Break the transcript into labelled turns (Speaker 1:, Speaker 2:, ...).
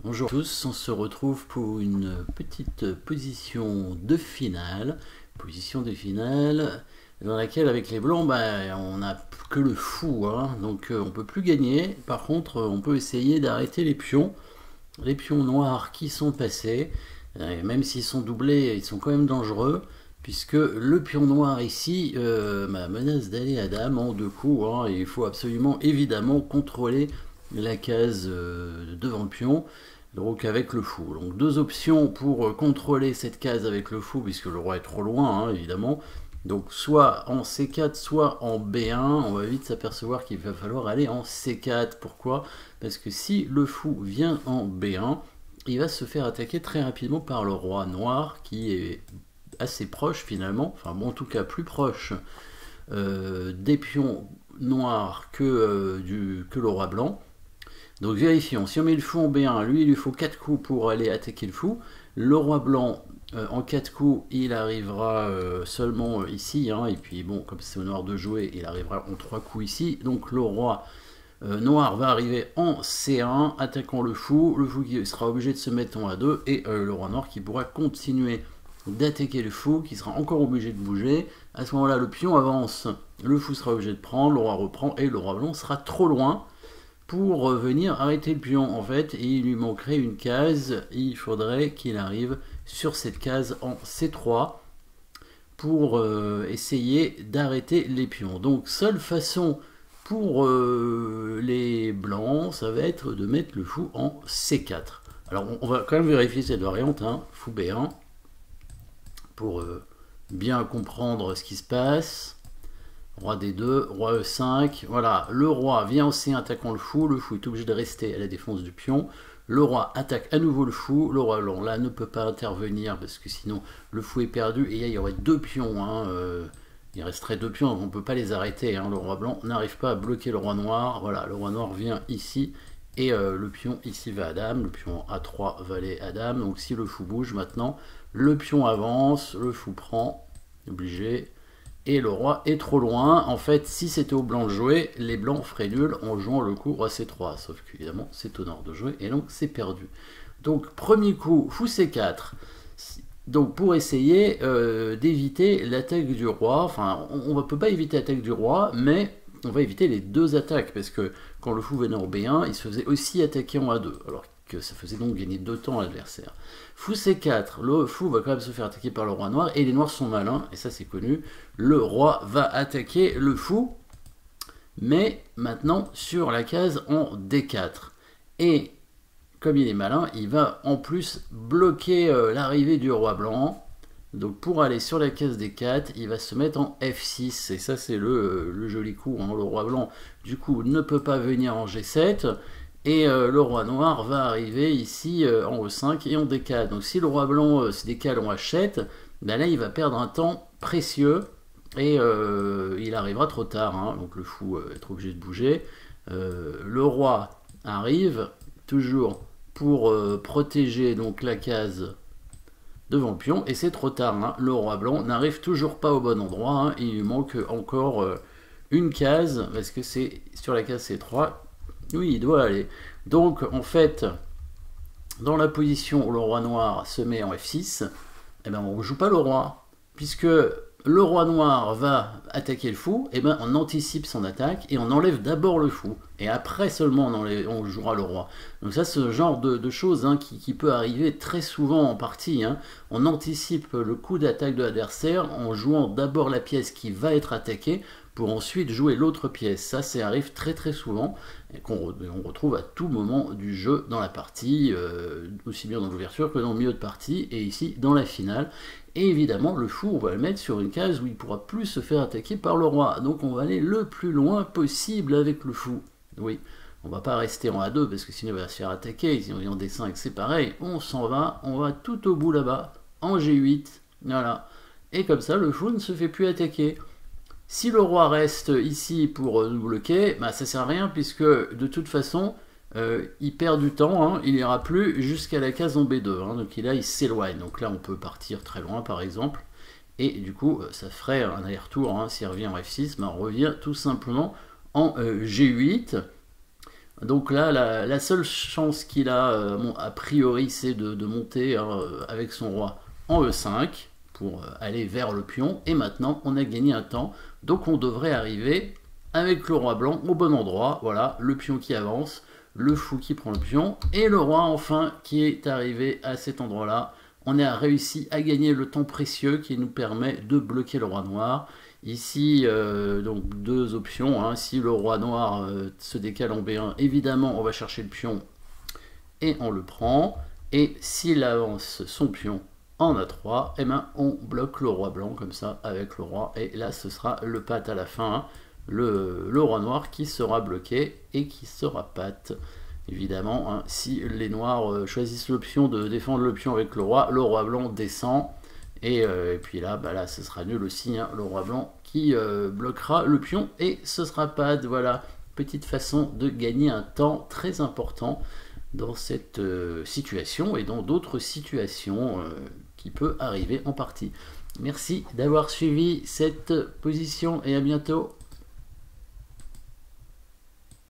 Speaker 1: Bonjour à tous, on se retrouve pour une petite position de finale. Dans laquelle avec les blancs, on n'a que le fou, hein, donc on peut plus gagner. Par contre, on peut essayer d'arrêter les pions noirs qui sont passés. Même s'ils sont doublés, ils sont quand même dangereux, puisque le pion noir ici menace d'aller à dame en deux coups, hein, et il faut absolument évidemment contrôler la case devant le pion. Donc avec le fou. Donc deux options pour contrôler cette case avec le fou, puisque le roi est trop loin, hein, évidemment. Donc soit en C4, soit en B1. On va vite s'apercevoir qu'il va falloir aller en C4. Pourquoi? Parce que si le fou vient en B1, il va se faire attaquer très rapidement par le roi noir, qui est assez proche finalement, enfin bon, en tout cas plus proche des pions noirs que le roi blanc. Donc vérifions, si on met le fou en B1, lui il lui faut 4 coups pour aller attaquer le fou. Le roi blanc en 4 coups, il arrivera seulement ici, hein, et puis bon, comme c'est au noir de jouer, il arrivera en 3 coups ici. Donc le roi noir va arriver en C1, attaquant le fou qui sera obligé de se mettre en A2, et le roi noir qui pourra continuer d'attaquer le fou, qui sera encore obligé de bouger. À ce moment-là, le pion avance, le fou sera obligé de prendre, le roi reprend, et le roi blanc sera trop loin pour venir arrêter le pion en fait, et il lui manquerait une case. Il faudrait qu'il arrive sur cette case en C3 pour essayer d'arrêter les pions. Donc seule façon pour les blancs, ça va être de mettre le fou en C4. Alors on va quand même vérifier cette variante, hein, fou B1, pour bien comprendre ce qui se passe. Roi D2, roi E5, voilà, le roi vient en C1 attaquant le fou est obligé de rester à la défense du pion, le roi attaque à nouveau le fou, le roi blanc là ne peut pas intervenir parce que sinon le fou est perdu, et là il y aurait deux pions, hein, il resterait deux pions, on ne peut pas les arrêter, hein, le roi blanc n'arrive pas à bloquer le roi noir, voilà, le roi noir vient ici, et le pion ici va à dame, le pion A3 va aller à dame, donc si le fou bouge maintenant, le pion avance, le fou prend, obligé, et le roi est trop loin. En fait, si c'était au blanc de jouer, les blancs feraient nul en jouant le coup roi C3. Sauf qu'évidemment, c'est au nord de jouer, et donc c'est perdu. Donc, premier coup, fou C4. Donc, pour essayer d'éviter l'attaque du roi, enfin, on ne peut pas éviter l'attaque du roi, mais on va éviter les deux attaques, parce que quand le fou venait en B1, il se faisait aussi attaquer en A2, alors que ça faisait donc gagner 2 temps à l'adversaire. Fou C4, le fou va quand même se faire attaquer par le roi noir, et les noirs sont malins, et ça c'est connu, le roi va attaquer le fou, mais maintenant sur la case en D4. Et comme il est malin, il va en plus bloquer l'arrivée du roi blanc. Donc pour aller sur la case D4, il va se mettre en F6, et ça c'est le joli coup, hein. Le roi blanc du coup ne peut pas venir en G7, et le roi noir va arriver ici en E5 et en D4. Donc si le roi blanc se décale en H7, ben là il va perdre un temps précieux, et il arrivera trop tard, hein. Donc le fou va être obligé de bouger. Le roi arrive toujours pour protéger donc la case devant le pion, et c'est trop tard, hein. Le roi blanc n'arrive toujours pas au bon endroit, hein. Il lui manque encore une case, parce que c'est sur la case C3 où il doit aller. Donc en fait, dans la position où le roi noir se met en F6, eh ben, on ne joue pas le roi, puisque le roi noir va attaquer le fou, et ben on anticipe son attaque et on enlève d'abord le fou, et après seulement on jouera le roi. Donc ça, c'est ce genre de choses, hein, qui peut arriver très souvent en partie, hein. On anticipe le coup d'attaque de l'adversaire en jouant d'abord la pièce qui va être attaquée pour ensuite jouer l'autre pièce. Ça arrive très très souvent, et qu'on retrouve à tout moment du jeu dans la partie, aussi bien dans l'ouverture que dans le milieu de partie, et ici dans la finale. Et évidemment, le fou, on va le mettre sur une case où il ne pourra plus se faire attaquer par le roi. Donc on va aller le plus loin possible avec le fou. Oui, on va pas rester en A2 parce que sinon il va se faire attaquer. Si on vient en D5, c'est pareil. On s'en va, on va tout au bout là-bas, en G8. Voilà. Et comme ça, le fou ne se fait plus attaquer. Si le roi reste ici pour nous bloquer, bah, ça sert à rien, puisque de toute façon, il perd du temps, hein. Il n'ira plus jusqu'à la case en B2, hein. Donc là, il s'éloigne. Donc là, on peut partir très loin, par exemple. Et du coup, ça ferait un aller-retour, hein. S'il revient en F6, bah, on revient tout simplement en G8. Donc là, la seule chance qu'il a, a priori, c'est de monter hein, avec son roi en E5 pour aller vers le pion. Et maintenant, on a gagné un temps. Donc on devrait arriver avec le roi blanc au bon endroit. Voilà, le pion qui avance, le fou qui prend le pion, et le roi enfin qui est arrivé à cet endroit-là. On a réussi à gagner le temps précieux qui nous permet de bloquer le roi noir. Ici, donc deux options. Hein. Si le roi noir se décale en B1, évidemment, on va chercher le pion et on le prend. Et s'il avance son pion en A3, eh ben, on bloque le roi blanc comme ça avec le roi. Et là, ce sera le patte à la fin. Hein. Le roi noir qui sera bloqué et qui sera patte. Évidemment, hein, si les noirs choisissent l'option de défendre le pion avec le roi blanc descend. Et puis là, bah là, ce sera nul aussi, hein, le roi blanc qui bloquera le pion et ce sera patte. Voilà, petite façon de gagner un temps très important dans cette situation et dans d'autres situations qui peut arriver en partie. Merci d'avoir suivi cette position et à bientôt.